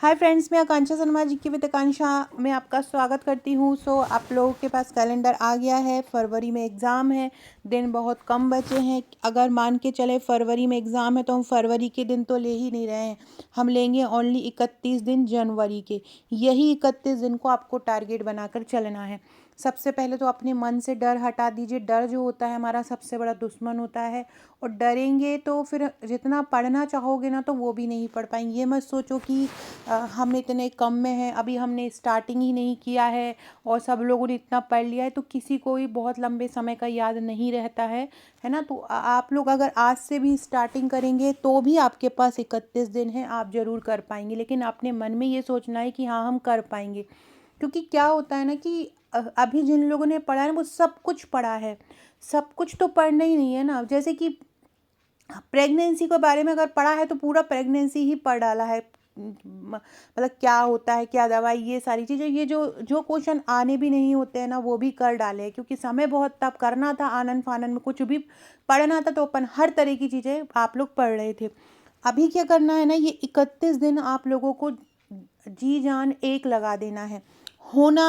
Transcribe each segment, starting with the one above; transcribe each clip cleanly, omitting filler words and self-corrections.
Hi friends, मैं आकांक्षा शर्मा जी की with आकांक्षा में आपका स्वागत करती हूँ। आप लोगों के पास कैलेंडर आ गया है। फरवरी में एग्ज़ाम है, दिन बहुत कम बचे हैं। अगर मान के चले फरवरी में एग्ज़ाम है तो हम फरवरी के दिन तो ले ही नहीं रहे हैं, हम लेंगे ओनली 31 दिन जनवरी के। यही 31 दिन को आपको टारगेट बनाकर चलना है। सबसे पहले तो अपने मन से डर हटा दीजिए। डर जो होता है हमारा सबसे बड़ा दुश्मन होता है, और डरेंगे तो फिर जितना पढ़ना चाहोगे ना तो वो भी नहीं पढ़ पाएंगे। ये मत सोचो कि हम इतने कम में हैं, अभी हमने स्टार्टिंग ही नहीं किया है और सब लोगों ने इतना पढ़ लिया है। तो किसी को भी बहुत लंबे समय का याद नहीं रहता है ना। तो आप लोग अगर आज से भी स्टार्टिंग करेंगे तो भी आपके पास 31 दिन है, आप ज़रूर कर पाएंगे। लेकिन अपने मन में ये सोचना है कि हाँ हम कर पाएंगे। क्योंकि क्या होता है ना कि अभी जिन लोगों ने पढ़ा है वो सब कुछ पढ़ा है, सब कुछ तो पढ़ना ही नहीं है ना। जैसे कि प्रेगनेंसी के बारे में अगर पढ़ा है तो पूरा प्रेगनेंसी ही पढ़ डाला है। मतलब क्या होता है, क्या दवाई, ये सारी चीज़ें, ये जो जो क्वेश्चन आने भी नहीं होते हैं ना वो भी कर डाले हैं। क्योंकि समय बहुत तब करना था, आनन फानन में कुछ भी पढ़ना था तो अपन हर तरह की चीज़ें आप लोग पढ़ रहे थे। अभी क्या करना है ना, ये 31 दिन आप लोगों को जी जान एक लगा देना है। होना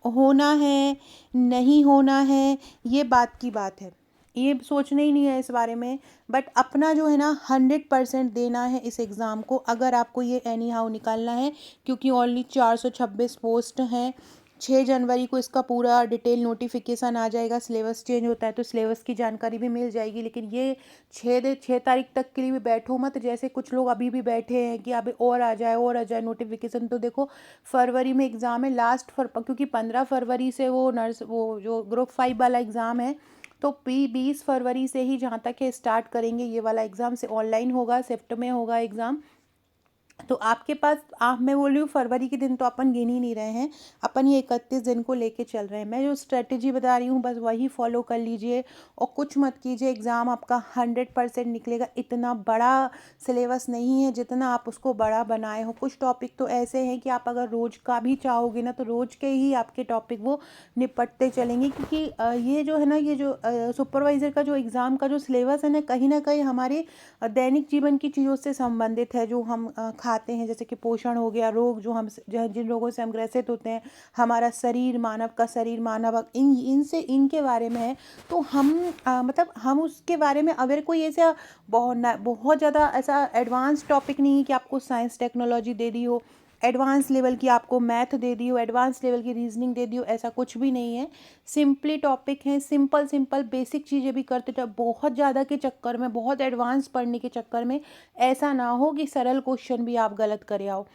होना है, नहीं होना है, ये बात की बात है। ये सोचना ही नहीं है इस बारे में। बट अपना जो है ना 100% देना है इस एग्ज़ाम को, अगर आपको ये एनी हाउ निकालना है। क्योंकि ओनली 426 पोस्ट हैं। 6 जनवरी को इसका पूरा डिटेल नोटिफिकेशन आ जाएगा। सिलेबस चेंज होता है तो सिलेबस की जानकारी भी मिल जाएगी। लेकिन ये 6 तारीख तक के लिए भी बैठो मत, जैसे कुछ लोग अभी भी बैठे हैं कि अभी और आ जाए और आ जाए नोटिफिकेशन। तो देखो, फरवरी में एग्ज़ाम है, क्योंकि 15 फरवरी से वो जो ग्रुप 5 वाला एग्ज़ाम है, तो 20 फरवरी से ही जहाँ तक है स्टार्ट करेंगे ये वाला एग्ज़ाम। से ऑनलाइन होगा, शिफ्ट में होगा एग्ज़ाम। तो आपके पास आप मैं बोल रही हूँ फरवरी के दिन तो अपन गिन ही नहीं रहे हैं, अपन ये 31 दिन को लेके चल रहे हैं। मैं जो स्ट्रेटेजी बता रही हूँ बस वही फॉलो कर लीजिए और कुछ मत कीजिए। एग्ज़ाम आपका 100% निकलेगा। इतना बड़ा सिलेबस नहीं है जितना आप उसको बड़ा बनाए हो। कुछ टॉपिक तो ऐसे हैं कि आप अगर रोज़ का भी चाहोगे ना तो रोज़ के ही आपके टॉपिक वो निपटते चलेंगे। क्योंकि ये जो है ना, ये जो सुपरवाइज़र का जो एग्ज़ाम का जो सिलेबस है ना कहीं हमारे दैनिक जीवन की चीज़ों से संबंधित है। जो हम खाते हैं, जैसे कि पोषण हो गया, रोग जो हम जिन रोगों से हम ग्रसित होते हैं, हमारा शरीर, मानव का शरीर, मानव इनके बारे में है। तो हम मतलब हम उसके बारे में अगर कोई ऐसा बहुत ज़्यादा ऐसा एडवांस टॉपिक नहीं है कि आपको साइंस टेक्नोलॉजी दे दी हो, एडवांस लेवल की आपको मैथ दे दी हो, एडवांस लेवल की रीजनिंग दे दी हो, ऐसा कुछ भी नहीं है। सिंपली टॉपिक हैं, सिंपल सिंपल बेसिक चीज़ें भी करते थे। बहुत ज़्यादा के चक्कर में, बहुत एडवांस पढ़ने के चक्कर में ऐसा ना हो कि सरल क्वेश्चन भी आप गलत करे आओ।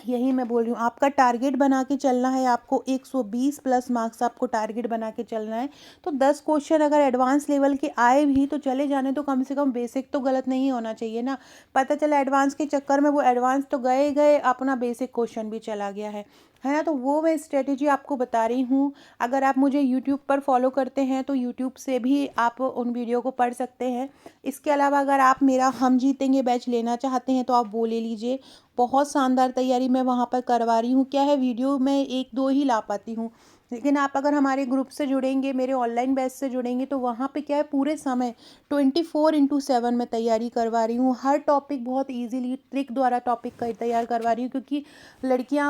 यही मैं बोल रही हूँ, आपका टारगेट बना के चलना है। आपको 120 प्लस मार्क्स आपको टारगेट बना के चलना है। तो 10 क्वेश्चन अगर एडवांस लेवल के आए भी तो चले जाने, तो कम से कम बेसिक तो गलत नहीं होना चाहिए ना। पता चला एडवांस के चक्कर में वो एडवांस तो गए गए, अपना बेसिक क्वेश्चन भी चला गया है ना। तो वो मैं स्ट्रेटेजी आपको बता रही हूँ। अगर आप मुझे यूट्यूब पर फॉलो करते हैं तो यूट्यूब से भी आप उन वीडियो को पढ़ सकते हैं। इसके अलावा अगर आप मेरा हम जीतेंगे बैच लेना चाहते हैं तो आप वो ले लीजिए। बहुत शानदार तैयारी मैं वहाँ पर करवा रही हूँ। क्या है, वीडियो मैं 1-2 ही ला पाती हूँ। लेकिन आप अगर हमारे ग्रुप से जुड़ेंगे, मेरे ऑनलाइन बैच से जुड़ेंगे, तो वहाँ पे क्या है, पूरे समय 24/7 मैं तैयारी करवा रही हूँ। हर टॉपिक बहुत ईजीली ट्रिक द्वारा टॉपिक का तैयार करवा रही हूँ। क्योंकि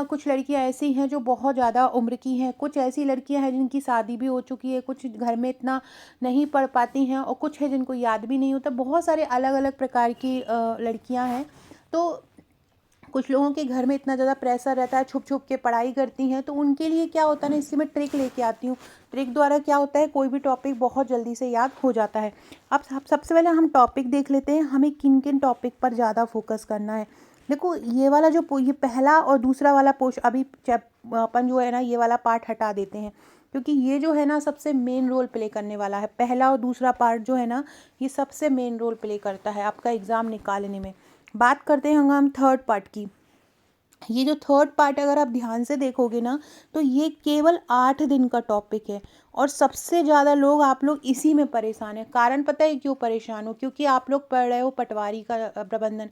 कुछ लड़कियाँ ऐसी हैं जो बहुत ज़्यादा उम्र की हैं, कुछ ऐसी लड़कियाँ हैं जिनकी शादी भी हो चुकी है, कुछ घर में इतना नहीं पढ़ पाती हैं, और कुछ है जिनको याद भी नहीं होता। बहुत सारे अलग अलग प्रकार की लड़कियाँ हैं। तो कुछ लोगों के घर में इतना ज़्यादा प्रेशर रहता है, छुप छुप के पढ़ाई करती हैं, तो उनके लिए क्या होता है ना, इससे मैं ट्रिक लेके आती हूँ। ट्रिक द्वारा क्या होता है, कोई भी टॉपिक बहुत जल्दी से याद हो जाता है। अब सबसे पहले हम टॉपिक देख लेते हैं, हमें किन किन टॉपिक पर ज़्यादा फोकस करना है। देखो, ये वाला ये पहला और दूसरा वाला अभी अपन जो है ना ये वाला पार्ट हटा देते हैं। क्योंकि ये जो है ना सबसे मेन रोल प्ले करने वाला है। पहला और दूसरा पार्ट जो है ना ये सबसे मेन रोल प्ले करता है आपका एग्ज़ाम निकालने में। बात करते हैं हम थर्ड पार्ट की। ये जो थर्ड पार्ट अगर आप ध्यान से देखोगे ना तो ये केवल 8 दिन का टॉपिक है। और सबसे ज़्यादा लोग आप लोग इसी में परेशान हैं। कारण पता है क्यों परेशान हो? क्योंकि आप लोग पढ़ रहे हो पटवारी का प्रबंधन,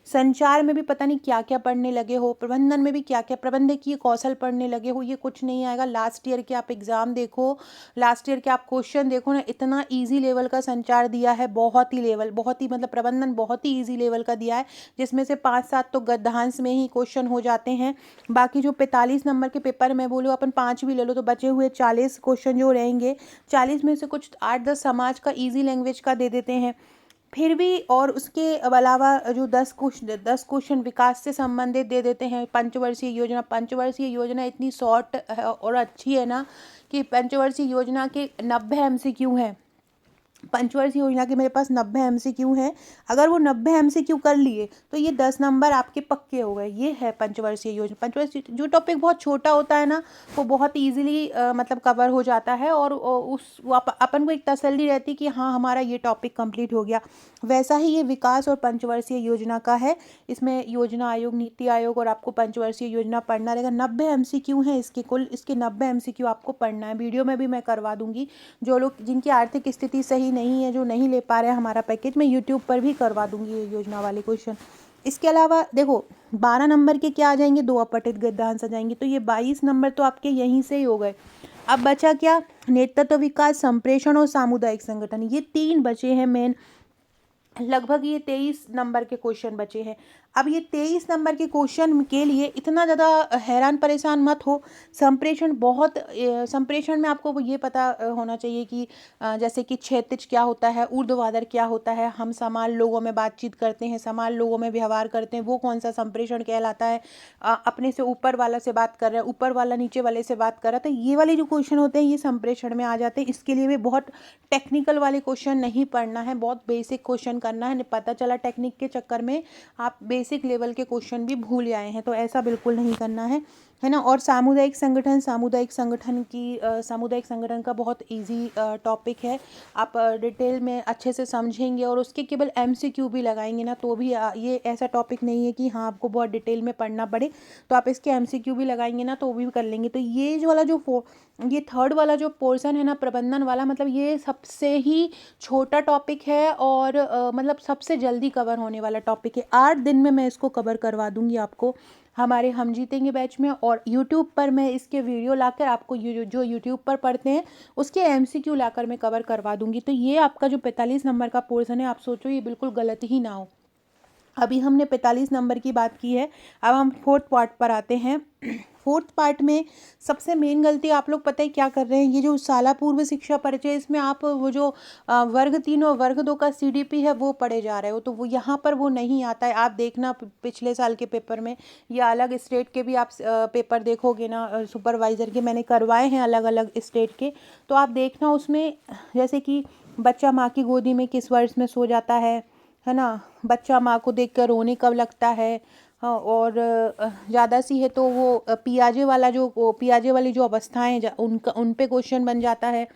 संचार में भी पता नहीं क्या क्या पढ़ने लगे हो, प्रबंधन में भी क्या क्या प्रबंधकीय कौशल पढ़ने लगे हो, ये कुछ नहीं आएगा। लास्ट ईयर के आप एग्ज़ाम देखो, लास्ट ईयर के आप क्वेश्चन देखो ना, इतना ईजी लेवल का संचार दिया है, बहुत ही लेवल, बहुत ही मतलब प्रबंधन बहुत ही ईजी लेवल का दिया है, जिसमें से 5-7 तो गद्यांश में ही क्वेश्चन हो जाते हैं। बाकी जो 45 नंबर के पेपर में बोलो अपन 5 भी ले लो तो बचे हुए 40 क्वेश्चन जो रहेंगे, 40 में से कुछ 8-10 समाज का ईजी लैंग्वेज का दे देते हैं फिर भी, और उसके अलावा जो 10 क्वेश्चन विकास से संबंधित दे देते हैं। पंचवर्षीय योजना इतनी शॉर्ट और अच्छी है ना कि पंचवर्षीय योजना के 90 MCQ हैं। पंचवर्षीय योजना के मेरे पास 90 MCQ हैं। अगर वो 90 MCQ कर लिए तो ये 10 नंबर आपके पक्के हो गए। ये है पंचवर्षीय योजना। पंचवर्षीय जो टॉपिक बहुत छोटा होता है ना, वो बहुत ईजिली मतलब कवर हो जाता है, और अपन को एक तसल्ली रहती है कि हाँ हमारा ये टॉपिक कंप्लीट हो गया। वैसा ही ये विकास और पंचवर्षीय योजना का है। इसमें योजना आयोग, नीति आयोग और आपको पंचवर्षीय योजना पढ़ना रहेगा। 90 MCQ हैं इसके कुल, इसके 90 MCQ आपको पढ़ना है। वीडियो में भी मैं करवा दूंगी। जो लोग जिनकी आर्थिक स्थिति सही नहीं है, जो नहीं ले पा रहे हैं हमारा पैकेज, मैं यूट्यूब पर भी करवा दूंगी ये योजना वाले क्वेश्चन। इसके अलावा देखो 12 नंबर के क्या आ जाएंगे, 2 अपठित गद्यांश आ जाएंगे, तो ये 22 नंबर तो आपके यहीं से ही हो गए। अब बचा क्या? नेतृत्व विकास, संप्रेषण और सामुदायिक संगठन, ये 3 बचे हैं मेन। लगभग ये 23 नंबर के क्वेश्चन बचे हैं। अब ये 23 नंबर के क्वेश्चन के लिए इतना ज़्यादा हैरान परेशान मत हो। संप्रेषण में आपको ये पता होना चाहिए कि जैसे कि क्षैतिज क्या होता है, ऊर्ध्वाधर क्या होता है, हम समान लोगों में बातचीत करते हैं, समान लोगों में व्यवहार करते हैं, वो कौन सा संप्रेषण कहलाता है। अपने से ऊपर वाला से बात कर रहे हैं, ऊपर वाला नीचे वाले से बात कर रहा है, तो ये वाले जो क्वेश्चन होते हैं ये संप्रेषण में आ जाते हैं। इसके लिए भी बहुत टेक्निकल वाले क्वेश्चन नहीं पढ़ना है, बहुत बेसिक क्वेश्चन करना है। पता चला टेक्निक के चक्कर में आप बेसिक लेवल के क्वेश्चन भी भूल आए हैं, तो ऐसा बिल्कुल नहीं करना है ना। और सामुदायिक संगठन, सामुदायिक संगठन का बहुत इजी टॉपिक है। आप डिटेल में अच्छे से समझेंगे और उसके केवल MCQ भी लगाएंगे ना, तो भी ये ऐसा टॉपिक नहीं है कि हाँ आपको बहुत डिटेल में पढ़ना पड़े, तो आप इसके MCQ भी लगाएंगे ना तो भी कर लेंगे। तो ये जो वाला ये थर्ड वाला जो पोर्शन है ना, प्रबंधन वाला, मतलब ये सबसे ही छोटा टॉपिक है और मतलब सबसे जल्दी कवर होने वाला टॉपिक है। 8 दिन में मैं इसको कवर करवा दूंगी आपको हमारे हम जीतेंगे बैच में। और यूट्यूब पर मैं इसके वीडियो लाकर आपको जो यूट्यूब पर पढ़ते हैं उसके MCQ लाकर मैं कवर करवा दूंगी। तो ये आपका जो 45 नंबर का पोर्शन है, आप सोचो ये बिल्कुल गलत ही ना हो। अभी हमने 45 नंबर की बात की है, अब हम 4th पार्ट पर आते हैं। 4th पार्ट में सबसे मेन गलती आप लोग पता है क्या कर रहे हैं, ये जो शाला पूर्व शिक्षा परिचय, इसमें आप वो जो वर्ग 3 और वर्ग 2 का CDP है वो पढ़े जा रहे हो, तो वो यहाँ पर वो नहीं आता है। आप देखना पिछले साल के पेपर में या अलग स्टेट के भी आप पेपर देखोगे ना, सुपरवाइज़र के मैंने करवाए हैं अलग अलग स्टेट के, तो आप देखना उसमें जैसे कि बच्चा माँ की गोदी में किस वर्ष में सो जाता है ना, बच्चा माँ को देखकर रोने कब लगता है, हाँ, और ज़्यादा सी है तो वो पियाजे वाली जो अवस्थाएं हैं उन पे क्वेश्चन बन जाता है।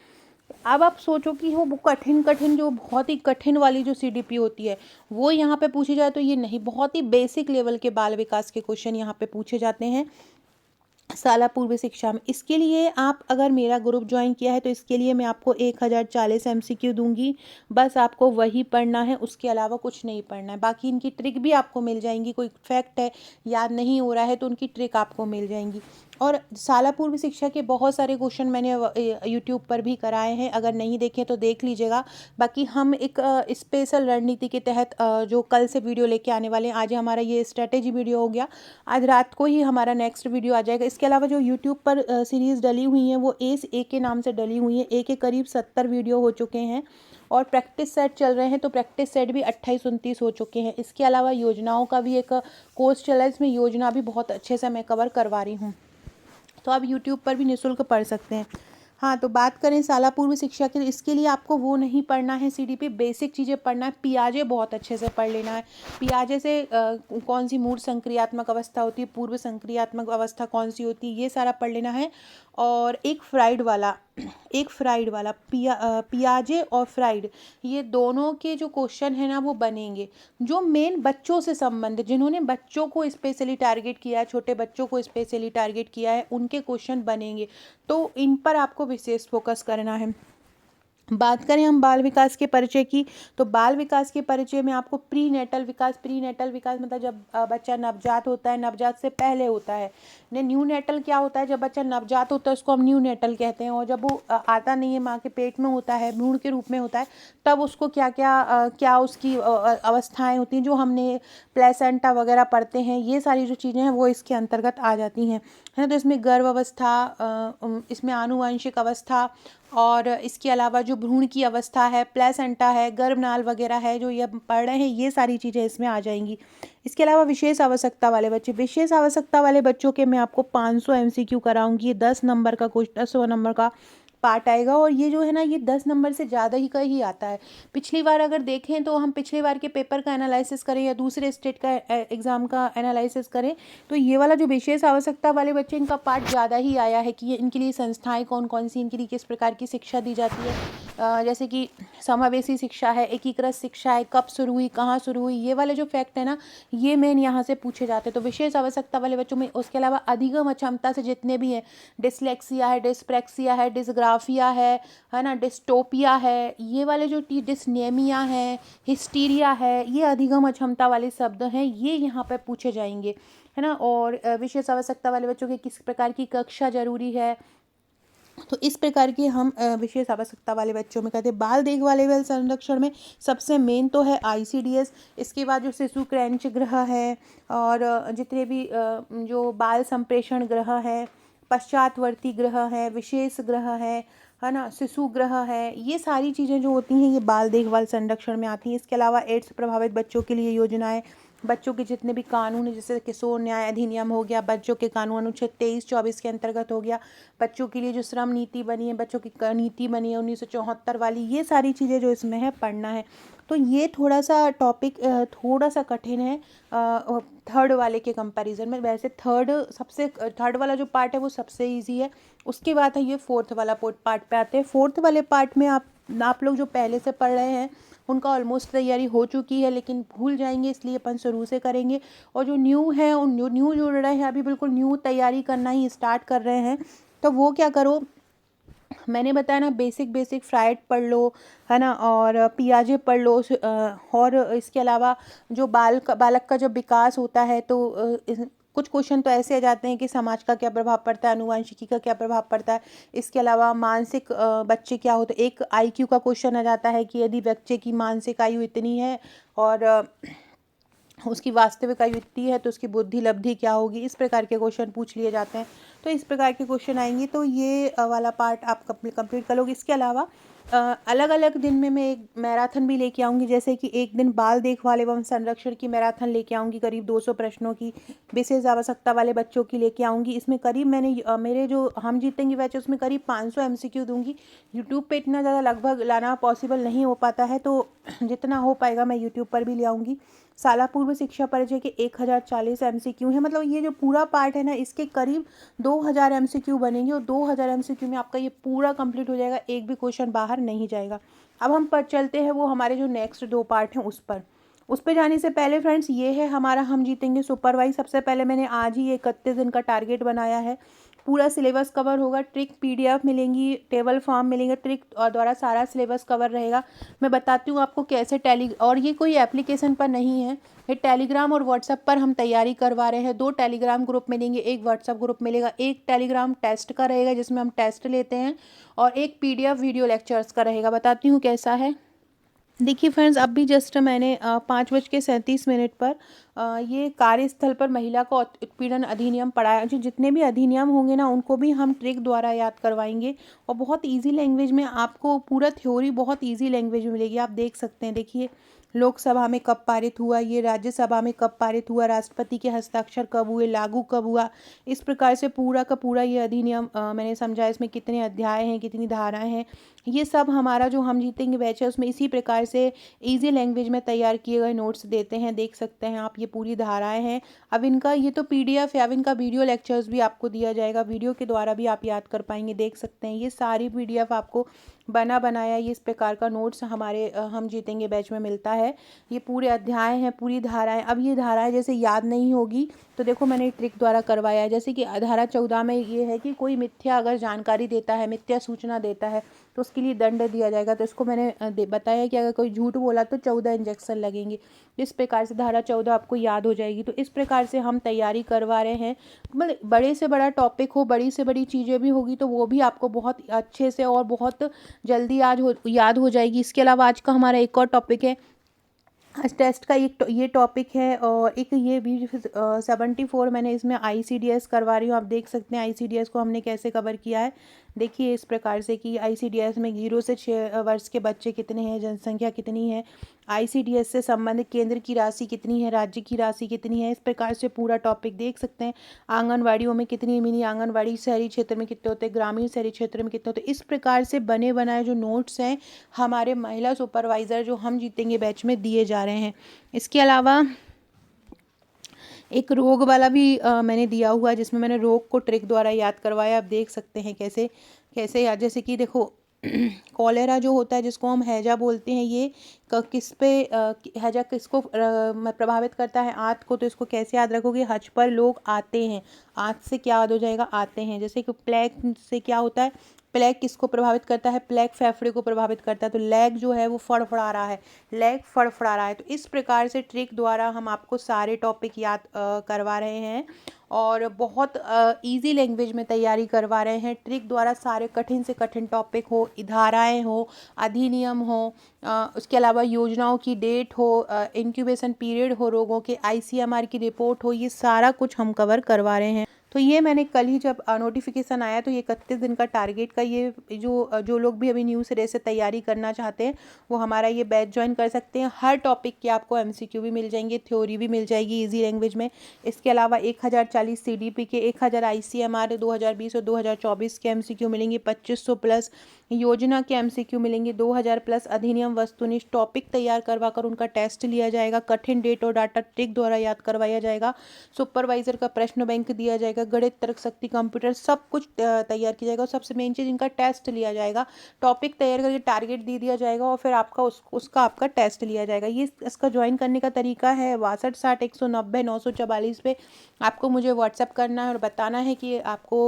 अब आप सोचो कि वो कठिन जो बहुत ही कठिन वाली जो CDP होती है वो यहाँ पे पूछी जाए, तो ये नहीं, बहुत ही बेसिक लेवल के बाल विकास के क्वेश्चन यहाँ पे पूछे जाते हैं शाला पूर्व शिक्षा में। इसके लिए आप अगर मेरा ग्रुप ज्वाइन किया है तो इसके लिए मैं आपको 1040 MCQ दूंगी, बस आपको वही पढ़ना है, उसके अलावा कुछ नहीं पढ़ना है। बाकी इनकी ट्रिक भी आपको मिल जाएंगी, कोई फैक्ट है याद नहीं हो रहा है तो उनकी ट्रिक आपको मिल जाएंगी। और शाला पूर्व शिक्षा के बहुत सारे क्वेश्चन मैंने यूट्यूब पर भी कराए हैं, अगर नहीं देखे तो देख लीजिएगा। बाकी हम एक स्पेशल रणनीति के तहत जो कल से वीडियो लेके आने वाले हैं, आज हमारा ये स्ट्रेटेजी वीडियो हो गया, आज रात को ही हमारा नेक्स्ट वीडियो आ जाएगा। इसके अलावा जो यूट्यूब पर सीरीज़ डली हुई हैं वो एस ए के नाम से डली हुई हैं, ए के करीब 70 वीडियो हो चुके हैं और प्रैक्टिस सेट चल रहे हैं, तो प्रैक्टिस सेट भी 28-29 हो चुके हैं। इसके अलावा योजनाओं का भी एक कोर्स चला है, इसमें योजना भी बहुत अच्छे से मैं कवर करवा रही हूँ, तो आप यूट्यूब पर भी निःशुल्क पढ़ सकते हैं। हाँ, तो बात करें शाला पूर्व शिक्षा की, इसके लिए आपको वो नहीं पढ़ना है CDP, बेसिक चीज़ें पढ़ना है। पियाजे बहुत अच्छे से पढ़ लेना है। पियाजे से कौन सी मूर्त संक्रियात्मक अवस्था होती है, पूर्व संक्रियात्मक अवस्था कौन सी होती है, ये सारा पढ़ लेना है। और एक फ्राइड वाला एक फ्राइड वाला पियाजे और फ्राइड, ये दोनों के जो क्वेश्चन है ना वो बनेंगे, जो मेन बच्चों से संबंधित, जिन्होंने बच्चों को स्पेशली टारगेट किया है, छोटे बच्चों को स्पेशली टारगेट किया है, उनके क्वेश्चन बनेंगे। तो इन पर आपको विशेष फोकस करना है। बात करें हम बाल विकास के परिचय की, तो बाल विकास के परिचय में आपको प्री नेटल विकास मतलब जब बच्चा नवजात होता है, नवजात से पहले होता है। ने न्यू नेटल क्या होता है, जब बच्चा नवजात होता है उसको हम न्यू नेटल कहते हैं, और जब वो आता नहीं है, माँ के पेट में होता है, भ्रूण के रूप में होता है, तब उसको क्या उसकी अवस्थाएं होती हैं, जो हमने प्लेसेंटा वगैरह पढ़ते हैं, ये सारी जो चीज़ें हैं वो इसके अंतर्गत आ जाती हैं, है ना। तो इसमें गर्भ अवस्था, इसमें आनुवंशिक अवस्था, और इसके अलावा जो भ्रूण की अवस्था है, प्लेसेंटा है, गर्भनाल वगैरह है, जो ये पढ़ रहे हैं, ये सारी चीज़ें इसमें आ जाएंगी। इसके अलावा विशेष आवश्यकता वाले बच्चे, विशेष आवश्यकता वाले बच्चों के मैं आपको 500 MCQ कराऊंगी। 10 नंबर का क्वेश्चन, 100 नंबर का पार्ट आएगा, और ये जो है ना, ये 10 नंबर से ज़्यादा ही का ही आता है। पिछली बार अगर देखें तो हम पिछले बार के पेपर का एनालिसिस करें या दूसरे स्टेट का एग्ज़ाम का एनालिसिस करें, तो ये वाला जो विशेष आवश्यकता वाले बच्चे, इनका पार्ट ज़्यादा ही आया है कि ये इनके लिए संस्थाएं कौन कौन सी, इनके लिए किस प्रकार की शिक्षा दी जाती है। जैसे कि समावेशी शिक्षा है, एकीकृत शिक्षा है, कब शुरू हुई, कहाँ शुरू हुई, ये वाले जो फैक्ट है ना, ये मेन यहाँ से पूछे जाते हैं। तो विशेष आवश्यकता वाले बच्चों में, उसके अलावा अधिगम अक्षमता से जितने भी हैं, डिसलेक्सिया है, डिस्प्रैक्सिया है, डिसग्राफिया है ना, डिस्टोपिया है, ये वाले जो डिसनेमिया है, हिस्टीरिया है, ये अधिगम अक्षमता वाले शब्द हैं, ये यहाँ पर पूछे जाएंगे, है ना। और विशेष आवश्यकता वाले बच्चों के किस प्रकार की कक्षा जरूरी है, तो इस प्रकार की हम विशेष आवश्यकता वाले बच्चों में कहते हैं। बाल देखभाल एवं संरक्षण में सबसे मेन तो है ICDS, इसके बाद जो शिशु क्रैंच गृह है, और जितने भी जो बाल संप्रेषण गृह है, पश्चातवर्ती गृह है, विशेष गृह है ना, शिशु गृह है, ये सारी चीज़ें जो होती हैं ये बाल देखभाल संरक्षण में आती हैं। इसके अलावा एड्स प्रभावित बच्चों के लिए योजनाएं, बच्चों के जितने भी कानून हैं, जैसे किशोर न्याय अधिनियम हो गया, बच्चों के कानून अनुच्छेद 23-24 के अंतर्गत हो गया, बच्चों के लिए जो श्रम नीति बनी है, बच्चों की नीति बनी है 1974 वाली, ये सारी चीज़ें जो इसमें है पढ़ना है। तो ये थोड़ा सा टॉपिक थोड़ा सा कठिन है थर्ड वाले के कंपैरिजन में। वैसे थर्ड वाला जो पार्ट है वो सबसे ईजी है, उसके बाद है ये फोर्थ वाला पार्ट पे आते हैं। फोर्थ वाले पार्ट में आप लोग जो पहले से पढ़ रहे हैं उनका ऑलमोस्ट तैयारी हो चुकी है, लेकिन भूल जाएंगे, इसलिए अपन शुरू से करेंगे। और जो न्यू है, उन न्यू जुड़ रहे हैं, अभी बिल्कुल न्यू तैयारी करना ही स्टार्ट कर रहे हैं, तो वो क्या करो, मैंने बताया ना, बेसिक फ्राइड पढ़ लो, है ना, और पियाजे पढ़ लो, और इसके अलावा जो बालक का जब विकास होता है तो कुछ क्वेश्चन तो ऐसे आ जाते हैं कि समाज का क्या प्रभाव पड़ता है, अनुवांशिकी का क्या प्रभाव पड़ता है। इसके अलावा मानसिक बच्चे क्या होते हैं, एक IQ का क्वेश्चन आ जाता है कि यदि बच्चे की मानसिक आयु इतनी है और उसकी वास्तविक आयु इतनी है तो उसकी बुद्धि लब्धि क्या होगी, इस प्रकार के क्वेश्चन पूछ लिए जाते हैं। तो इस प्रकार के क्वेश्चन आएंगे, तो ये वाला पार्ट आप कंप्लीट कर लोगे। इसके अलावा अलग अलग दिन में मैं एक मैराथन भी लेके आऊँगी, जैसे कि एक दिन बाल देखभाल एवं संरक्षण की मैराथन लेके आऊँगी, करीब 200 प्रश्नों की, विशेष आवश्यकता वाले बच्चों की लेके आऊँगी। इसमें करीब मेरे जो हम जीतेंगे बैच उसमें करीब 500 MCQ दूंगी। यूट्यूब पे इतना ज़्यादा लगभग लाना पॉसिबल नहीं हो पाता है, तो जितना हो पाएगा मैं यूट्यूब पर भी ले आऊँगी। साला पूर्व शिक्षा परिचय के 1040 MCQ है, मतलब ये जो पूरा पार्ट है ना, इसके करीब 2000 MCQ बनेंगे, और 2000 MCQ में आपका ये पूरा कंप्लीट हो जाएगा, एक भी क्वेश्चन बाहर नहीं जाएगा। अब हम पर चलते हैं वो हमारे जो नेक्स्ट 2 पार्ट हैं उस पर जाने से पहले फ्रेंड्स, ये है हमारा हम जीतेंगे सुपरवाइज। सबसे पहले मैंने आज ही 31 दिन का टारगेट बनाया है, पूरा सिलेबस कवर होगा, ट्रिक PDF मिलेंगी, टेबल फॉर्म मिलेंगे, ट्रिक और द्वारा सारा सिलेबस कवर रहेगा। मैं बताती हूँ आपको कैसे और ये कोई एप्लीकेशन पर नहीं है, ये टेलीग्राम और व्हाट्सएप पर हम तैयारी करवा रहे हैं। 2 टेलीग्राम ग्रुप मिलेंगे, एक व्हाट्सएप ग्रुप मिलेगा। एक टेलीग्राम टेस्ट का रहेगा जिसमें हम टेस्ट लेते हैं, और एक PDF वीडियो लेक्चर्स का रहेगा। बताती हूँ कैसा है। देखिए फ्रेंड्स, अभी जस्ट मैंने 5:37 पर ये कार्यस्थल पर महिला को उत्पीड़न अधिनियम पढ़ाया। जो जितने भी अधिनियम होंगे ना, उनको भी हम ट्रिक द्वारा याद करवाएंगे, और बहुत इजी लैंग्वेज में आपको पूरा थ्योरी बहुत इजी लैंग्वेज में मिलेगी। आप देख सकते हैं, देखिए लोकसभा में कब पारित हुआ, ये राज्यसभा में कब पारित हुआ, राष्ट्रपति के हस्ताक्षर कब हुए, लागू कब हुआ। इस प्रकार से पूरा का पूरा ये अधिनियम मैंने समझा, इसमें कितने अध्याय हैं, कितनी धाराएं हैं, ये सब हमारा जो हम जीतेंगे बैच है उसमें इसी प्रकार से इजी लैंग्वेज में तैयार किए गए नोट्स देते हैं। देख सकते हैं आप, ये पूरी धाराएं हैं। अब इनका ये तो पीडीएफ है, अब इनका वीडियो लेक्चर्स भी आपको दिया जाएगा, वीडियो के द्वारा भी आप याद कर पाएंगे। देख सकते हैं ये सारी पीडीएफ आपको बना बनाया ये इस प्रकार का नोट्स हमारे हम जीतेंगे बैच में मिलता है। ये पूरे अध्याय हैं, पूरी धाराएं। अब ये धाराएं जैसे याद नहीं होगी तो देखो मैंने ट्रिक द्वारा करवाया है। जैसे कि धारा 14 में ये है कि कोई मिथ्या अगर जानकारी देता है, मिथ्या सूचना देता है तो उसके लिए दंड दिया जाएगा। तो इसको मैंने बताया कि अगर कोई झूठ बोला तो 14 इंजेक्शन लगेंगे। इस प्रकार से धारा 14 आपको याद हो जाएगी। तो इस प्रकार से हम तैयारी करवा रहे हैं। मतलब बड़े से बड़ा टॉपिक हो, बड़ी से बड़ी चीज़ें भी होगी तो वो भी आपको बहुत अच्छे से और बहुत जल्दी याद हो जाएगी। इसके अलावा आज का हमारा एक और टॉपिक है, आज टेस्ट का एक ये टॉपिक है और एक ये भी 74 मैंने इसमें आईसीडीएस करवा रही हूँ। आप देख सकते हैं आईसीडीएस को हमने कैसे कवर किया है। देखिए इस प्रकार से कि आईसीडीएस में 0 से 6 वर्ष के बच्चे कितने हैं, जनसंख्या कितनी है, आईसीडीएस से संबंधित केंद्र की राशि कितनी है, राज्य की राशि कितनी है। इस प्रकार से पूरा टॉपिक देख सकते हैं। आंगनवाड़ियों में कितनी मिनी आंगनवाड़ी शहरी क्षेत्र में कितने होते हैं, ग्रामीण शहरी क्षेत्र में कितने होते हैं। इस प्रकार से बने बनाए जो नोट्स हैं हमारे महिला सुपरवाइज़र जो हम जीतेंगे बैच में दिए जा रहे हैं। इसके अलावा एक रोग वाला भी मैंने दिया हुआ है जिसमें मैंने रोग को ट्रिक द्वारा याद करवाया। आप देख सकते हैं कैसे कैसे याद, जैसे कि देखो कॉलेरा जो होता है जिसको हम हैजा बोलते हैं, ये किस पे हैजा किसको प्रभावित करता है, आंत को। तो इसको कैसे याद रखोगे, हज पर लोग आते हैं, आंत से क्या याद हो जाएगा, आते हैं। जैसे कि प्लेग से क्या होता है, प्लेग किसको प्रभावित करता है, प्लेग फेफड़े को प्रभावित करता है। तो लेग जो है वो फड़फड़ा रहा है, लेग फड़फड़ा रहा है। तो इस प्रकार से ट्रिक द्वारा हम आपको सारे टॉपिक याद करवा रहे हैं और बहुत इजी लैंग्वेज में तैयारी करवा रहे हैं। ट्रिक द्वारा सारे कठिन से कठिन टॉपिक हो, धाराएं हो, अधिनियम हो, उसके अलावा योजनाओं की डेट हो, इंक्यूबेशन पीरियड हो, रोगों के आईसीएमआर की रिपोर्ट हो, ये सारा कुछ हम कवर करवा रहे हैं। तो ये मैंने कल ही जब नोटिफिकेशन आया तो ये 31 दिन का टारगेट का ये जो लोग भी अभी न्यू सिरे से तैयारी करना चाहते हैं वो हमारा ये बैच ज्वाइन कर सकते हैं। हर टॉपिक के आपको एमसीक्यू भी मिल जाएंगे, थ्योरी भी मिल जाएगी इजी लैंग्वेज में। इसके अलावा 1040 सीडीपी के, 1000 आईसीएमआर 2020 और 2024 के एमसीक्यू मिलेंगे, 2500 प्लस योजना के एमसीक्यू मिलेंगे, 2000 प्लस अधिनियम वस्तुनिष्ठ टॉपिक तैयार करवा कर उनका टेस्ट लिया जाएगा। कठिन डेट और डाटा ट्रिक द्वारा याद करवाया जाएगा। सुपरवाइजर का प्रश्न बैंक दिया जाएगा, गणित, तर्क शक्ति, कंप्यूटर सब कुछ तैयार किया जाएगा और सबसे मेन चीज़ इनका टेस्ट लिया जाएगा। टॉपिक तैयार करके टारगेट दे दिया जाएगा और फिर आपका उसका आपका टेस्ट लिया जाएगा। ये इसका ज्वाइन करने का तरीका है 6260 190 944 पे आपको मुझे व्हाट्सअप करना है और बताना है कि आपको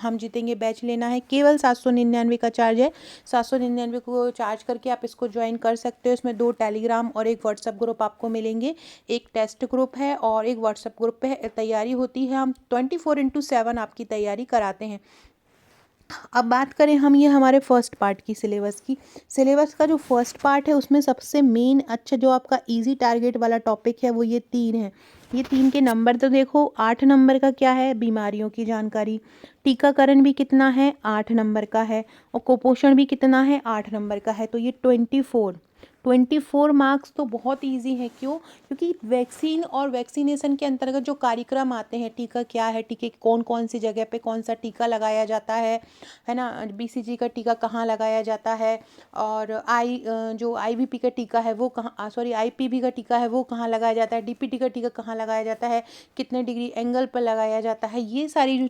हम जीतेंगे बैच लेना है। केवल 799 का चार्ज है, 799 को चार्ज करके आप इसको ज्वाइन कर सकते हो। इसमें 2 टेलीग्राम और एक व्हाट्सएप ग्रुप आपको मिलेंगे, एक टेस्ट ग्रुप है और एक व्हाट्सएप ग्रुप पे तैयारी होती है। हम 24/7 आपकी तैयारी कराते हैं। अब बात करें हम ये हमारे फर्स्ट पार्ट की सिलेबस की। सिलेबस का जो फर्स्ट पार्ट है उसमें सबसे मेन अच्छा जो आपका इजी टारगेट वाला टॉपिक है वो ये 3 है। ये 3 के नंबर तो देखो, 8 नंबर का क्या है, बीमारियों की जानकारी। टीकाकरण भी कितना है, 8 नंबर का है। और कुपोषण भी कितना है, 8 नंबर का है। तो ये 24 मार्क्स तो बहुत इजी है। क्यों? क्योंकि वैक्सीन और वैक्सीनेशन के अंतर्गत जो कार्यक्रम आते हैं, टीका क्या है, टीके कौन कौन सी जगह पे कौन सा टीका लगाया जाता है ना, बीसीजी का टीका कहाँ लगाया जाता है, और जो आईवीपी का टीका है वो कहाँ, सॉरी आईपीवी का टीका है वो कहाँ लगाया जाता है, डीपीटी का टीका कहाँ लगाया जाता है, कितने डिग्री एंगल पर लगाया जाता है, ये सारी जो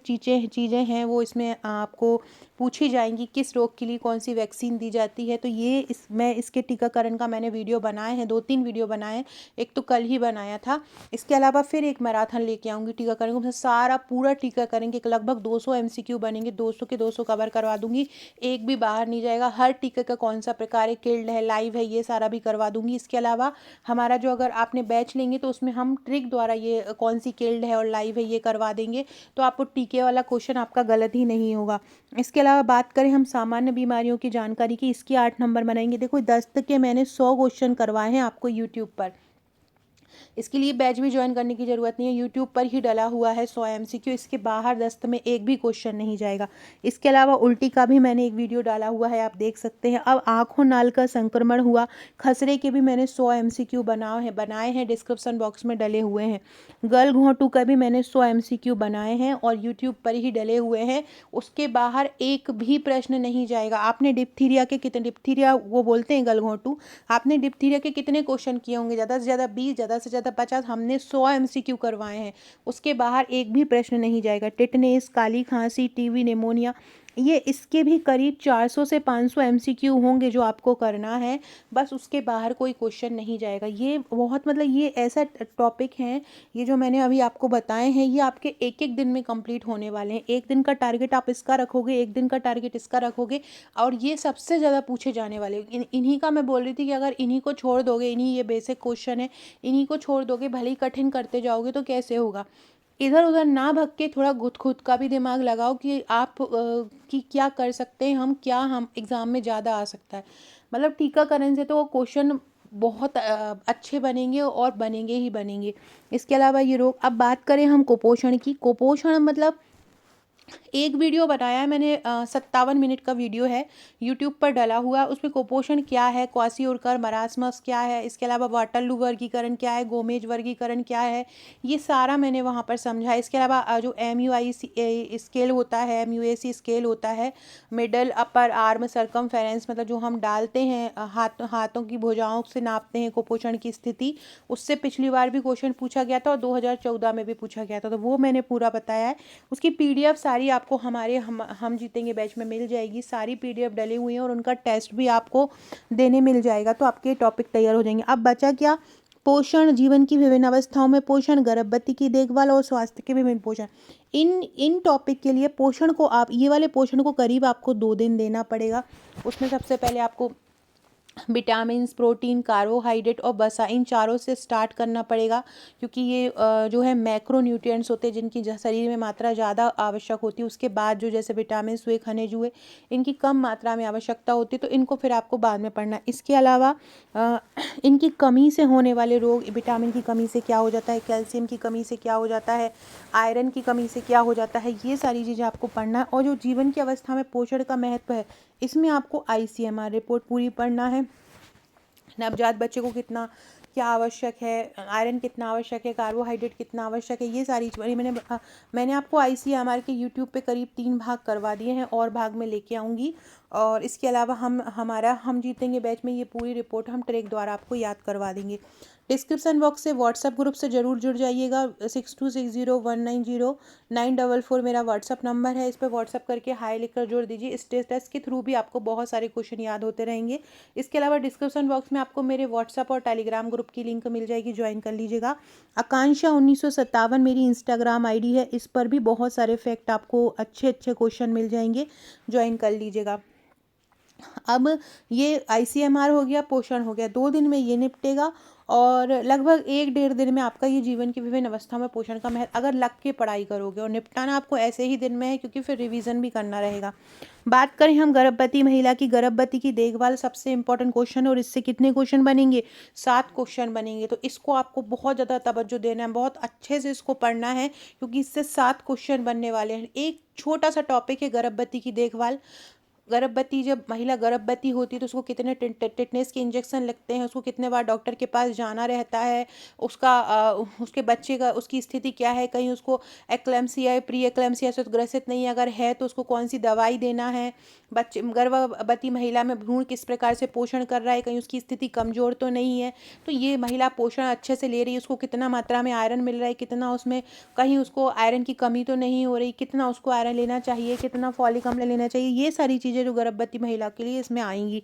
चीज़ें हैं वो इसमें आपको पूछी जाएंगी। किस रोग के लिए कौन सी वैक्सीन दी जाती है। तो ये मैं इसके टीकाकरण का मैंने वीडियो बनाए हैं, 2-3 वीडियो बनाए हैं, एक तो कल ही बनाया था। इसके अलावा फिर एक मैराथन लेके आऊँगी टीकाकरण को, सारा पूरा टीकाकरण के लगभग 200 एमसीक्यू बनेंगे, 200 के 200 कवर करवा दूंगी, एक भी बाहर नहीं जाएगा। हर टीके का कौन सा प्रकार है, किल्ड है, लाइव है, ये सारा भी करवा दूंगी। इसके अलावा हमारा जो अगर आपने बैच लेंगे तो उसमें हम ट्रिक द्वारा ये कौन सी किल्ड है और लाइव है ये करवा देंगे, तो आपको टीके वाला क्वेश्चन आपका गलत ही नहीं होगा। इसके अलावा बात करें हम सामान्य बीमारियों की जानकारी की, इसकी 8 नंबर बनाएंगे। देखो दस्त के मैंने 100 क्वेश्चन करवाए हैं आपको यूट्यूब पर। इसके लिए बैच भी ज्वाइन करने की ज़रूरत नहीं है, यूट्यूब पर ही डला हुआ है 100 MCQ, इसके बाहर 10 में एक भी क्वेश्चन नहीं जाएगा। इसके अलावा उल्टी का भी मैंने एक वीडियो डाला हुआ है, आप देख सकते हैं। अब आँखों नाल का संक्रमण हुआ, खसरे के भी मैंने 100 MCQ बनाए हैं, डिस्क्रिप्शन बॉक्स में डले हुए हैं। गल घोंटू का भी मैंने 100 MCQ बनाए हैं और यूट्यूब पर ही डले हुए हैं, उसके बाहर एक भी प्रश्न नहीं जाएगा। आपने डिप्थीरिया के कितने, डिप्थीरिया वो बोलते हैं गल घोंटू, आपने डिप्थीरिया के कितने क्वेश्चन किए होंगे? ज़्यादा से ज़्यादा 20, ज़्यादा से ज़्यादा 50, हमने 100 MCQ करवाए हैं, उसके बाहर एक भी प्रश्न नहीं जाएगा। टिटनेस, काली खांसी, टीबी, निमोनिया, ये इसके भी करीब 400 से 500 MCQ होंगे जो आपको करना है, बस उसके बाहर कोई क्वेश्चन नहीं जाएगा। ये बहुत मतलब ये ऐसा टॉपिक हैं, ये जो मैंने अभी आपको बताए हैं, ये आपके एक एक दिन में कंप्लीट होने वाले हैं। एक दिन का टारगेट आप इसका रखोगे, एक दिन का टारगेट इसका रखोगे, और ये सबसे ज़्यादा पूछे जाने वाले। इन्हीं का मैं बोल रही थी कि अगर इन्हीं को छोड़ दोगे, इन्हीं ये बेसिक क्वेश्चन है, इन्हीं को छोड़ दोगे, भले ही कठिन करते जाओगे तो कैसे होगा। इधर उधर ना भग के थोड़ा खुद का भी दिमाग लगाओ कि आप कि क्या कर सकते हैं हम एग्ज़ाम में ज़्यादा आ सकता है। मतलब टीकाकरण से तो वो क्वेश्चन बहुत अच्छे बनेंगे और बनेंगे ही बनेंगे। इसके अलावा ये रोग, अब बात करें हम कुपोषण की। कुपोषण मतलब एक वीडियो बनाया है मैंने, 57 मिनट का वीडियो है, यूट्यूब पर डला हुआ। उसमें कुपोषण क्या है, क्वासियोरकर मरासमस क्या है, इसके अलावा वाटरलू वर्गीकरण क्या है, गोमेज वर्गीकरण क्या है, ये सारा मैंने वहाँ पर समझा। इसके अलावा जो MUIC स्केल होता है, MUAC स्केल होता है, मिडल अपर आर्म सरकमफेरेंस, मतलब जो हम डालते हैं हाथों की भुजाओं से नापते हैं कुपोषण की स्थिति, उससे पिछली बार भी क्वेश्चन पूछा गया था और 2014 में भी पूछा गया था, तो वो मैंने पूरा बताया है। उसकी PDF सारी आपको हमारे हम जीतेंगे बैच में मिल जाएगी, सारी PDF डली हुई हैं और उनका टेस्ट भी आपको देने मिल जाएगा, तो आपके टॉपिक तैयार हो जाएंगे। अब बचा क्या? पोषण, जीवन की विभिन्न अवस्थाओं में पोषण, गर्भवती की देखभाल और स्वास्थ्य के विभिन्न पोषण। इन टॉपिक के लिए पोषण को, आप ये वाले पोषण को करीब आपको 2 दिन देना पड़ेगा। उसमें सबसे पहले आपको विटामिन, प्रोटीन, कार्बोहाइड्रेट और वसा, इन चारों से स्टार्ट करना पड़ेगा, क्योंकि ये जो है मैक्रो न्यूट्रिएंट्स होते हैं जिनकी शरीर में मात्रा ज़्यादा आवश्यक होती है। उसके बाद जो जैसे विटामिन हुए, खनिज हुए, इनकी कम मात्रा में आवश्यकता होती है, तो इनको फिर आपको बाद में पढ़ना है। इसके अलावा इनकी कमी से होने वाले रोग, विटामिन की कमी से क्या हो जाता है, कैल्शियम की कमी से क्या हो जाता है, आयरन की कमी से क्या हो जाता है, ये सारी चीज़ें आपको पढ़ना है। और जो जीवन की अवस्था में पोषण का महत्व है, इसमें आपको ICMR रिपोर्ट पूरी पढ़ना है। नवजात बच्चे को कितना क्या आवश्यक है, आयरन कितना आवश्यक है, कार्बोहाइड्रेट कितना आवश्यक है, ये सारी चीज़ें मैंने आपको ICMR के यूट्यूब पे करीब 3 भाग करवा दिए हैं, और भाग में लेके आऊँगी। और इसके अलावा हम जीतेंगे बैच में ये पूरी रिपोर्ट हम ट्रैक द्वारा आपको याद करवा देंगे। डिस्क्रिप्शन बॉक्स से व्हाट्सएप ग्रुप से ज़रूर जुड़ जाइएगा। 6260190944 मेरा व्हाट्सअप नंबर है, इस पर व्हाट्सअप करके हाई लिखकर जोड़ दीजिए। स्टेटस के थ्रू भी आपको बहुत सारे क्वेश्चन याद होते रहेंगे। इसके अलावा डिस्क्रिप्शन बॉक्स में आपको मेरे व्हाट्सअप और टेलीग्राम ग्रुप की लिंक मिल जाएगी, ज्वाइन कर लीजिएगा। आकांक्षा 1957 मेरी इंस्टाग्राम ID है, इस पर भी बहुत सारे फैक्ट आपको अच्छे क्वेश्चन मिल जाएंगे, ज्वाइन कर लीजिएगा। अब ये ICMR हो गया, पोषण हो गया, 2 दिन में ये निपटेगा, और लगभग 1-1.5 दिन में आपका ये जीवन की विभिन्न अवस्थाओं में पोषण का महत्व, अगर लग के पढ़ाई करोगे, और निपटाना आपको ऐसे ही दिन में है क्योंकि फिर रिवीजन भी करना रहेगा। बात करें हम गर्भवती महिला की, गर्भवती की देखभाल सबसे इंपॉर्टेंट क्वेश्चन है, और इससे कितने क्वेश्चन बनेंगे? 7 क्वेश्चन बनेंगे, तो इसको आपको बहुत ज़्यादा तवज्जो देना है, बहुत अच्छे से इसको पढ़ना है, क्योंकि इससे 7 क्वेश्चन बनने वाले हैं। एक छोटा सा टॉपिक है गर्भवती की देखभाल। गर्भवती, जब महिला गर्भवती होती है तो उसको कितने टिटनेस के इंजेक्शन लगते हैं, उसको कितने बार डॉक्टर के पास जाना रहता है, उसके बच्चे का उसकी स्थिति क्या है, कहीं उसको एक्लेम्सिया या प्री एक्लेम्सिया से ग्रसित नहीं है, अगर है तो उसको कौन सी दवाई देना है, बच्चे गर्भवती महिला में भ्रूण किस प्रकार से पोषण कर रहा है, कहीं उसकी स्थिति कमज़ोर तो नहीं है, तो ये महिला पोषण अच्छे से ले रही है, उसको कितना मात्रा में आयरन मिल रहा है, कितना उसमें कहीं उसको आयरन की कमी तो नहीं हो रही, कितना उसको आयरन लेना चाहिए, कितना फॉलिक अम्ल लेना चाहिए, ये सारी चीज़ें जो गर्भवती महिला के लिए इसमें आएंगी।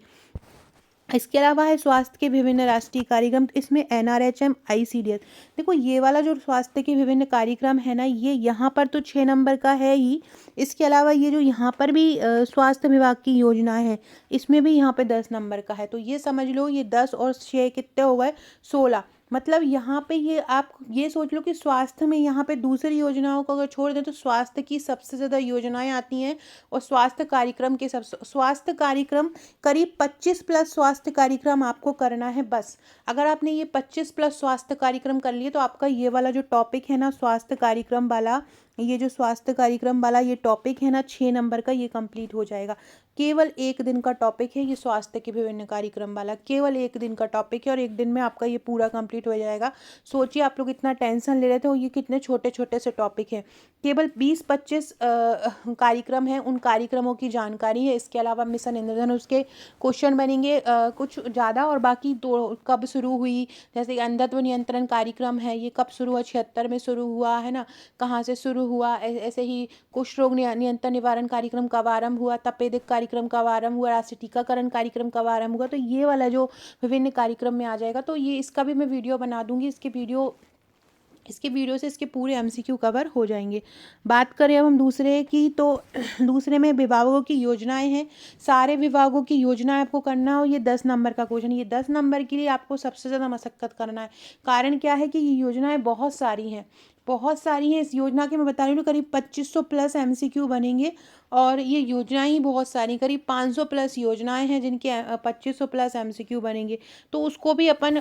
इसके अलावा है स्वास्थ्य के विभिन्न राष्ट्रीय कार्यक्रम, तो इसमें NRHM ICDS। देखो ये वाला जो स्वास्थ्य के विभिन्न कार्यक्रम है ना, ये यहाँ पर तो 6 नंबर का है ही, इसके अलावा ये जो यहाँ पर भी स्वास्थ्य विभाग की योजना है, इसमें भी यहाँ पे 10 नंबर का है, तो ये समझ लो ये 10 और 6 कितने हो गए, 16। मतलब यहाँ पे ये आप ये सोच लो कि स्वास्थ्य में यहाँ पे दूसरी योजनाओं को अगर छोड़ दें तो स्वास्थ्य की सबसे ज़्यादा योजनाएं आती हैं। और स्वास्थ्य कार्यक्रम के सब स्वास्थ्य कार्यक्रम करीब 25 प्लस स्वास्थ्य कार्यक्रम आपको करना है बस। अगर आपने ये 25 प्लस स्वास्थ्य कार्यक्रम कर लिए तो आपका ये वाला जो टॉपिक है ना स्वास्थ्य कार्यक्रम वाला, ये जो स्वास्थ्य कार्यक्रम वाला ये टॉपिक है ना 6 नंबर का, ये कंप्लीट हो जाएगा। केवल एक दिन का टॉपिक है ये स्वास्थ्य के विभिन्न कार्यक्रम वाला, केवल एक दिन का टॉपिक है और एक दिन में आपका ये पूरा कंप्लीट हो जाएगा। सोचिए आप लोग इतना टेंशन ले रहे थे और ये कितने छोटे छोटे से टॉपिक हैं। केवल 20-25 कार्यक्रम हैं, उन कार्यक्रमों की जानकारी है। इसके अलावा मिशन इंद्रधनुष के क्वेश्चन बनेंगे कुछ ज़्यादा, और बाकी दो कब शुरू हुई, जैसे अंधत्व नियंत्रण कार्यक्रम है ये कब शुरू हुआ, 76 में शुरू हुआ है ना, कहाँ से शुरू हुआ। ऐसे ही कुष्ठ रोग नियंत्रण निवारण कार्यक्रम कब आरंभ हुआ, तपेदिक कार्यक्रम कब आरंभ हुआ, राष्ट्रीय टीकाकरण कार्यक्रम कब आरंभ हुआ। तो ये वाला जो विभिन्न कार्यक्रम में आ जाएगा, तो ये इसका भी मैं वीडियो बना दूंगी। इसके वीडियो से इसके पूरे एमसीक्यू कवर हो जाएंगे। बात करें अब हम दूसरे की, तो दूसरे में विभागों की योजनाएं हैं। सारे विभागों की योजनाएं आपको करना हो, ये 10 नंबर का क्वेश्चन। ये 10 नंबर के लिए आपको सबसे ज़्यादा मशक्कत करना है। कारण क्या है कि ये योजनाएं बहुत सारी हैं, बहुत सारी हैं। इस योजना के मैं बता रही हूँ करीब 2500 प्लस एमसीक्यू बनेंगे, और ये योजनाएं ही बहुत सारी, करीब 500 प्लस योजनाएं हैं जिनके 2500 प्लस एमसीक्यू बनेंगे। तो उसको भी अपन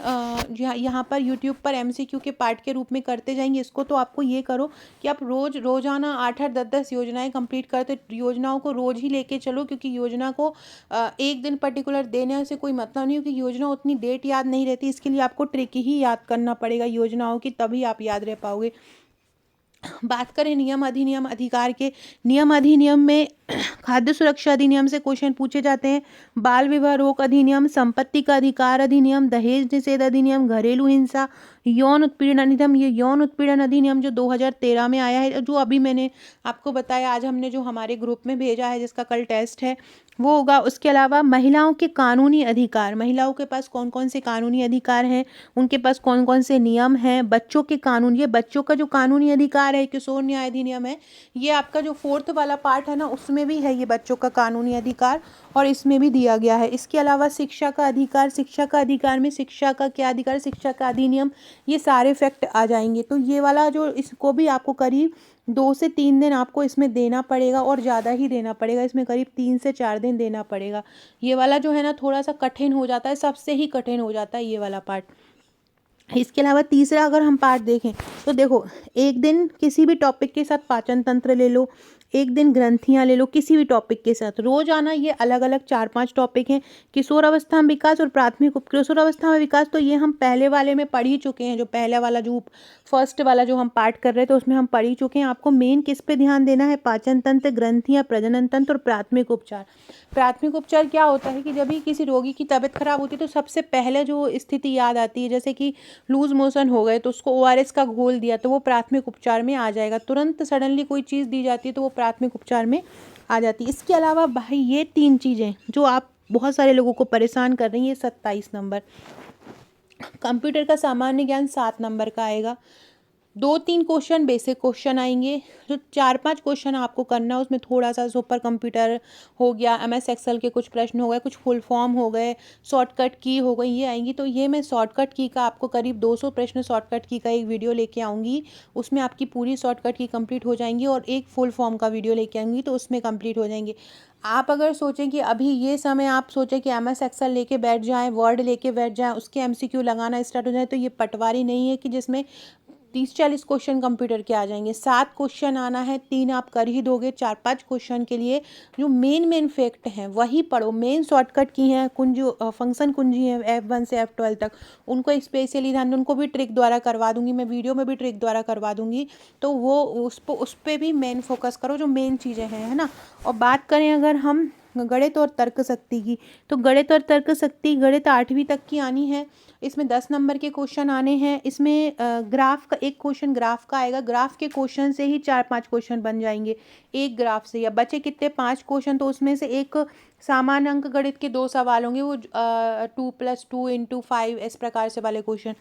यहाँ पर यूट्यूब पर एमसीक्यू के पार्ट के रूप में करते जाएंगे। इसको तो आपको ये करो कि आप रोज़ाना 8-8 10-10 योजनाएं कंप्लीट करते, योजनाओं को रोज़ ही लेके चलो, क्योंकि योजना को एक दिन पर्टिकुलर देने से कोई मतलब नहीं, क्योंकि योजना उतनी डेट याद नहीं रहती। इसके लिए आपको ट्रिक ही याद करना पड़ेगा योजनाओं की, तभी आप याद रह पाओगे। बात करें नियम अधिनियम अधिकार के, नियम अधिनियम में खाद्य सुरक्षा अधिनियम से क्वेश्चन पूछे जाते हैं। बाल विवाह रोक अधिनियम, संपत्ति का अधिकार अधिनियम, दहेज निषेध अधिनियम, घरेलू हिंसा, यौन उत्पीड़न अधिनियम। ये यौन उत्पीड़न अधिनियम जो 2013 में आया है, जो अभी मैंने आपको बताया, आज हमने जो हमारे ग्रुप में भेजा है जिसका कल टेस्ट है वो होगा। उसके अलावा महिलाओं के कानूनी अधिकार, महिलाओं के पास कौन कौन से कानूनी अधिकार हैं, उनके पास कौन कौन से नियम हैं। बच्चों के कानून, ये बच्चों का जो कानूनी अधिकार है, किशोर न्याय अधिनियम है, ये आपका जो 4th वाला पार्ट है ना उसमें भी है ये बच्चों का कानूनी अधिकार, और इसमें भी दिया गया है। इसके अलावा शिक्षा का अधिकार, शिक्षा का अधिकार में शिक्षा का क्या अधिकार, शिक्षा का अधिनियम, ये सारे फैक्ट आ जाएंगे। तो ये वाला जो, इसको भी आपको करीब 2 से 3 दिन आपको इसमें देना पड़ेगा, और ज़्यादा ही देना पड़ेगा, इसमें करीब 3 से 4 दिन देना पड़ेगा। ये वाला जो है ना थोड़ा सा कठिन हो जाता है, सबसे ही कठिन हो जाता है ये वाला पार्ट। इसके अलावा तीसरा अगर हम पार्ट देखें तो देखो, एक दिन किसी भी टॉपिक के साथ पाचन तंत्र ले लो, एक दिन ग्रंथियां ले लो, किसी भी टॉपिक के साथ। रोज आना ये अलग अलग 4-5 टॉपिक हैं। किशोर अवस्था में विकास और प्राथमिक किशोर अवस्था में विकास, तो ये हम पहले वाले में पढ़ ही चुके हैं। जो पहला वाला जो फर्स्ट वाला जो हम पार्ट कर रहे थे उसमें हम पढ़ ही चुके हैं। आपको मेन किस पे ध्यान देना है, पाचन तंत्र, ग्रंथियां, प्रजनन तंत्र और प्राथमिक उपचार। प्राथमिक उपचार क्या होता है कि जब भी किसी रोगी की तबीयत खराब होती है तो सबसे पहले जो स्थिति याद आती है, जैसे कि लूज मोशन हो गए तो उसको ORS का घोल दिया, तो वो प्राथमिक उपचार में आ जाएगा। तुरंत सडनली कोई चीज़ दी जाती है तो वो प्राथमिक उपचार में आ जाती है। इसके अलावा भाई ये 3 चीज़ें जो आप बहुत सारे लोगों को परेशान कर रही हैं, 27 नंबर। कंप्यूटर का सामान्य ज्ञान 7 नंबर का आएगा। 2-3 क्वेश्चन बेसिक क्वेश्चन आएंगे। जो 4-5 क्वेश्चन आपको करना है उसमें थोड़ा सा सुपर कंप्यूटर हो गया, MS एक्सेल के कुछ प्रश्न हो गए, कुछ फुल फॉर्म हो गए, शॉर्टकट की हो गई, ये आएंगी। तो ये मैं शॉर्टकट की का आपको करीब 200 प्रश्न शॉर्टकट की का एक वीडियो लेके आऊँगी, उसमें आपकी पूरी शॉर्टकट की कंप्लीट हो जाएंगी, और एक फुल फॉर्म का वीडियो लेके आऊँगी तो उसमें कंप्लीट हो जाएंगे। आप अगर सोचें कि अभी ये समय आप सोचें कि MS एक्सेल लेके बैठ जाएं, वर्ड लेके बैठ जाएं, उसके MCQ लगाना स्टार्ट हो जाए, तो ये पटवारी नहीं है कि जिसमें 30-40 क्वेश्चन कंप्यूटर के आ जाएंगे। 7 क्वेश्चन आना है, 3 आप कर ही दोगे। 4-5 क्वेश्चन के लिए जो मेन फैक्ट हैं वही पढ़ो। मेन शॉर्टकट की हैं कुंजी, फंक्शन कुंजी है F1 से F12 तक, उनको स्पेशली ध्यान दो। उनको भी ट्रिक द्वारा करवा दूंगी मैं, वीडियो में भी ट्रिक द्वारा करवा दूंगी, तो वो उस पर भी मेन फोकस करो, जो मेन चीज़ें हैं, है ना। और बात करें अगर हम गणित और तर्क शक्ति की, तो गणित और तर्क शक्ति, गणित 8वीं तक की आनी है। इसमें 10 नंबर के क्वेश्चन आने हैं। इसमें ग्राफ का एक क्वेश्चन ग्राफ का आएगा। ग्राफ के क्वेश्चन से ही 4-5 क्वेश्चन बन जाएंगे एक ग्राफ से। या बचे कितने 5 क्वेश्चन, तो उसमें से एक सामान्य अंक गणित के 2 सवाल होंगे, वो 2+2 × 5 इस प्रकार से वाले क्वेश्चन।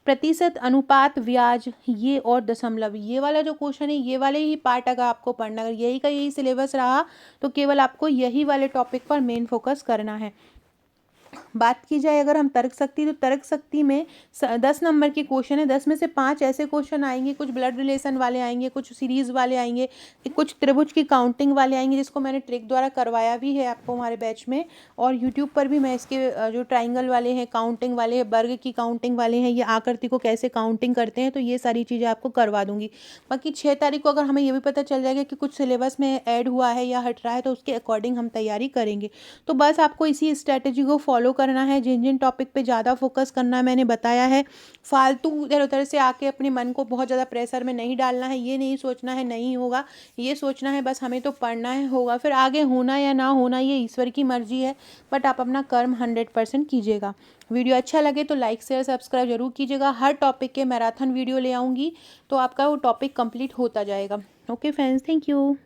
प्रतिशत, अनुपात, ब्याज, ये और दशमलव, ये वाला जो क्वेश्चन है, ये वाले ही पार्ट अगर आपको पढ़ना, अगर यही का यही सिलेबस रहा तो केवल आपको यही वाले टॉपिक पर मेन फोकस करना है। बात की जाए अगर हम तर्क शक्ति, तो तर्क शक्ति में 10 नंबर के क्वेश्चन है। 10 में से 5 ऐसे क्वेश्चन आएंगे, कुछ ब्लड रिलेशन वाले आएंगे, कुछ सीरीज वाले आएंगे, कुछ त्रिभुज की काउंटिंग वाले आएंगे, जिसको मैंने ट्रिक द्वारा करवाया भी है आपको हमारे बैच में। और यूट्यूब पर भी मैं इसके जो ट्राइंगल वाले हैं, काउंटिंग वाले हैं, वर्ग की काउंटिंग वाले हैं, ये आकृति को कैसे काउंटिंग करते हैं, तो ये सारी चीज़ें आपको करवा दूंगी। बाकी 6 तारीख को अगर हमें ये भी पता चल जाएगा कि कुछ सिलेबस में ऐड हुआ है या हट रहा है, तो उसके अकॉर्डिंग हम तैयारी करेंगे। तो बस आपको इसी स्ट्रैटेजी को फॉलो करना है। जिन जिन टॉपिक पे ज़्यादा फोकस करना है मैंने बताया है। फालतू इधर उधर से आके अपने मन को बहुत ज़्यादा प्रेशर में नहीं डालना है। ये नहीं सोचना है नहीं होगा, ये सोचना है बस हमें तो पढ़ना है, होगा फिर आगे होना या ना होना ये ईश्वर की मर्जी है। बट आप अपना कर्म 100% कीजिएगा। वीडियो अच्छा लगे तो लाइक शेयर सब्सक्राइब जरूर कीजिएगा। हर टॉपिक के मैराथन वीडियो ले आऊँगी, तो आपका वो टॉपिक कंप्लीट होता जाएगा। Okay friends, thank you.